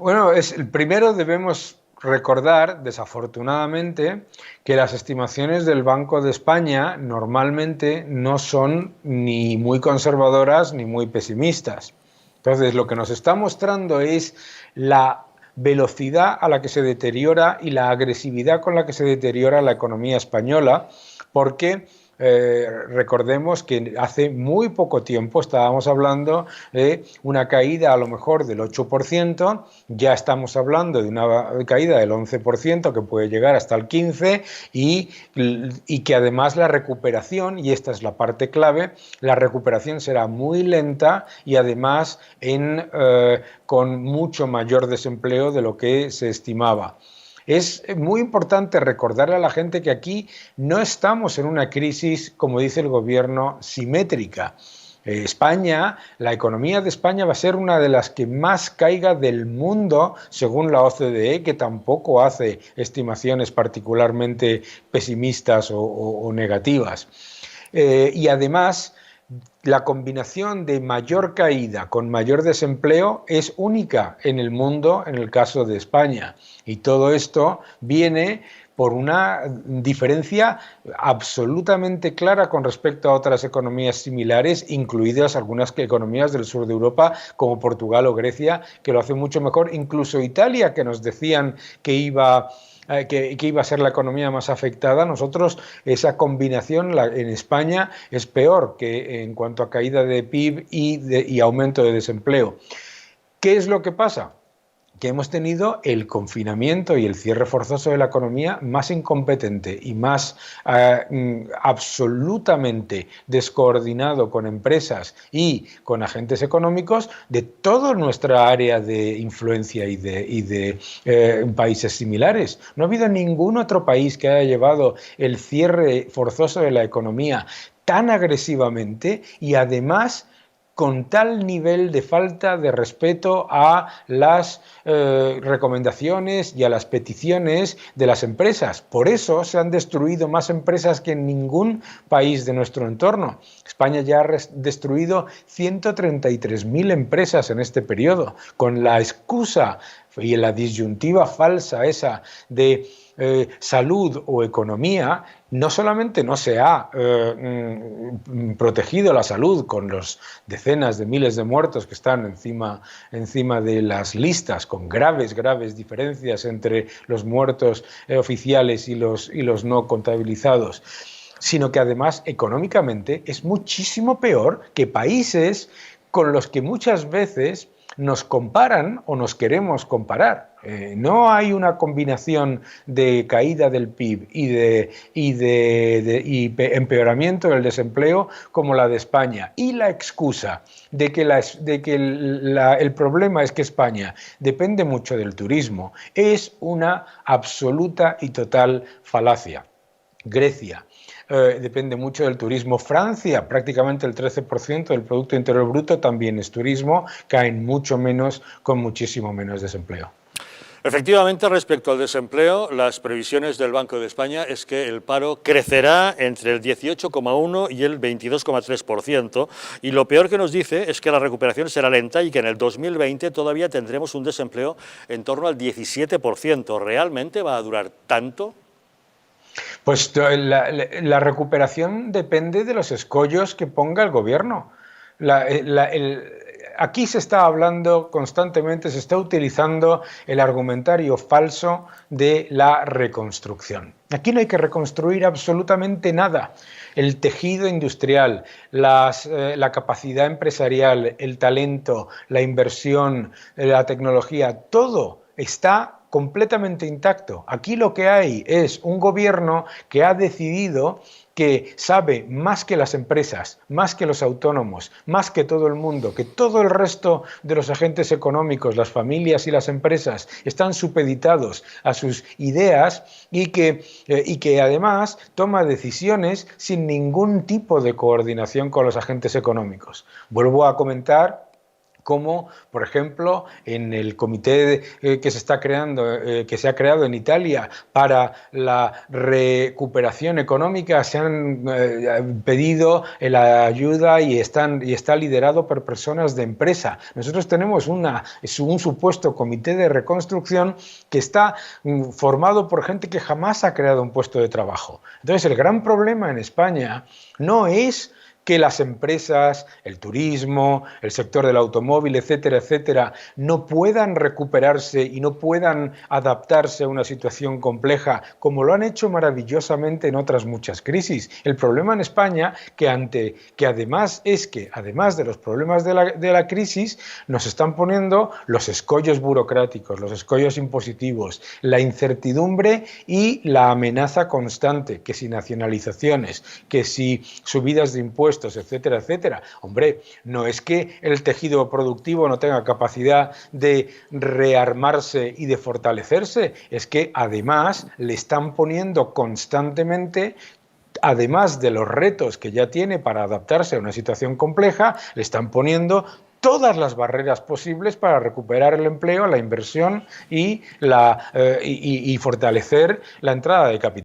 Bueno, primero debemos recordar, desafortunadamente, que las estimaciones del Banco de España normalmente no son ni muy conservadoras ni muy pesimistas. Entonces, lo que nos está mostrando es la velocidad a la que se deteriora y la agresividad con la que se deteriora la economía española, porque recordemos que hace muy poco tiempo estábamos hablando de una caída a lo mejor del 8%, ya estamos hablando de una caída del 11% que puede llegar hasta el 15% y que además la recuperación, y esta es la parte clave, la recuperación será muy lenta y además con mucho mayor desempleo de lo que se estimaba. Es muy importante recordarle a la gente que aquí no estamos en una crisis, como dice el gobierno, simétrica. España, la economía de España va a ser una de las que más caiga del mundo, según la OCDE, que tampoco hace estimaciones particularmente pesimistas o negativas. Y además, la combinación de mayor caída con mayor desempleo es única en el mundo en el caso de España. Y todo esto viene por una diferencia absolutamente clara con respecto a otras economías similares, incluidas algunas economías del sur de Europa, como Portugal o Grecia, que lo hacen mucho mejor. Incluso Italia, que nos decían que iba a ser la economía más afectada, nosotros esa combinación en España es peor que en cuanto a caída de PIB y aumento de desempleo. ¿Qué es lo que pasa? Que hemos tenido el confinamiento y el cierre forzoso de la economía más incompetente y más absolutamente descoordinado con empresas y con agentes económicos de toda nuestra área de influencia y de países similares. No ha habido ningún otro país que haya llevado el cierre forzoso de la economía tan agresivamente y además con tal nivel de falta de respeto a las recomendaciones y a las peticiones de las empresas. Por eso se han destruido más empresas que en ningún país de nuestro entorno. España ya ha destruido 133.000 empresas en este periodo, con la excusa y la disyuntiva falsa esa de salud o economía. No solamente no se ha protegido la salud con los decenas de miles de muertos que están encima de las listas, con graves diferencias entre los muertos oficiales y los no contabilizados, sino que además económicamente es muchísimo peor que países con los que muchas veces nos comparan o nos queremos comparar. No hay una combinación de caída del PIB y empeoramiento del desempleo como la de España. Y la excusa de que el problema es que España depende mucho del turismo es una absoluta y total falacia. Grecia depende mucho del turismo. Francia, prácticamente el 13% del Producto Interior Bruto también es turismo, caen mucho menos, con muchísimo menos desempleo. Efectivamente, respecto al desempleo, las previsiones del Banco de España es que el paro crecerá entre el 18,1 y el 22,3%, y lo peor que nos dice es que la recuperación será lenta y que en el 2020 todavía tendremos un desempleo en torno al 17%. ¿Realmente va a durar tanto? Pues la recuperación depende de los escollos que ponga el gobierno. Aquí se está hablando constantemente, se está utilizando el argumentario falso de la reconstrucción. Aquí no hay que reconstruir absolutamente nada. El tejido industrial, la capacidad empresarial, el talento, la inversión, la tecnología, todo está completamente intacto. Aquí lo que hay es un gobierno que ha decidido que sabe más que las empresas, más que los autónomos, más que todo el mundo, que todo el resto de los agentes económicos, las familias y las empresas están supeditados a sus ideas y que además toma decisiones sin ningún tipo de coordinación con los agentes económicos. Vuelvo a comentar como por ejemplo en el comité que se está creando, que se ha creado en Italia para la recuperación económica, se han pedido la ayuda y está liderado por personas de empresa. Nosotros tenemos un supuesto comité de reconstrucción que está formado por gente que jamás ha creado un puesto de trabajo. Entonces, el gran problema en España no es que las empresas, el turismo, el sector del automóvil, etcétera, etcétera, no puedan recuperarse y no puedan adaptarse a una situación compleja, como lo han hecho maravillosamente en otras muchas crisis. El problema en España, además de los problemas de la crisis, nos están poniendo los escollos burocráticos, los escollos impositivos, la incertidumbre y la amenaza constante, que si nacionalizaciones, que si subidas de impuestos, etcétera, etcétera. Hombre, no es que el tejido productivo no tenga capacidad de rearmarse y de fortalecerse, es que además le están poniendo constantemente, además de los retos que ya tiene para adaptarse a una situación compleja, le están poniendo todas las barreras posibles para recuperar el empleo, la inversión y fortalecer la entrada de capital.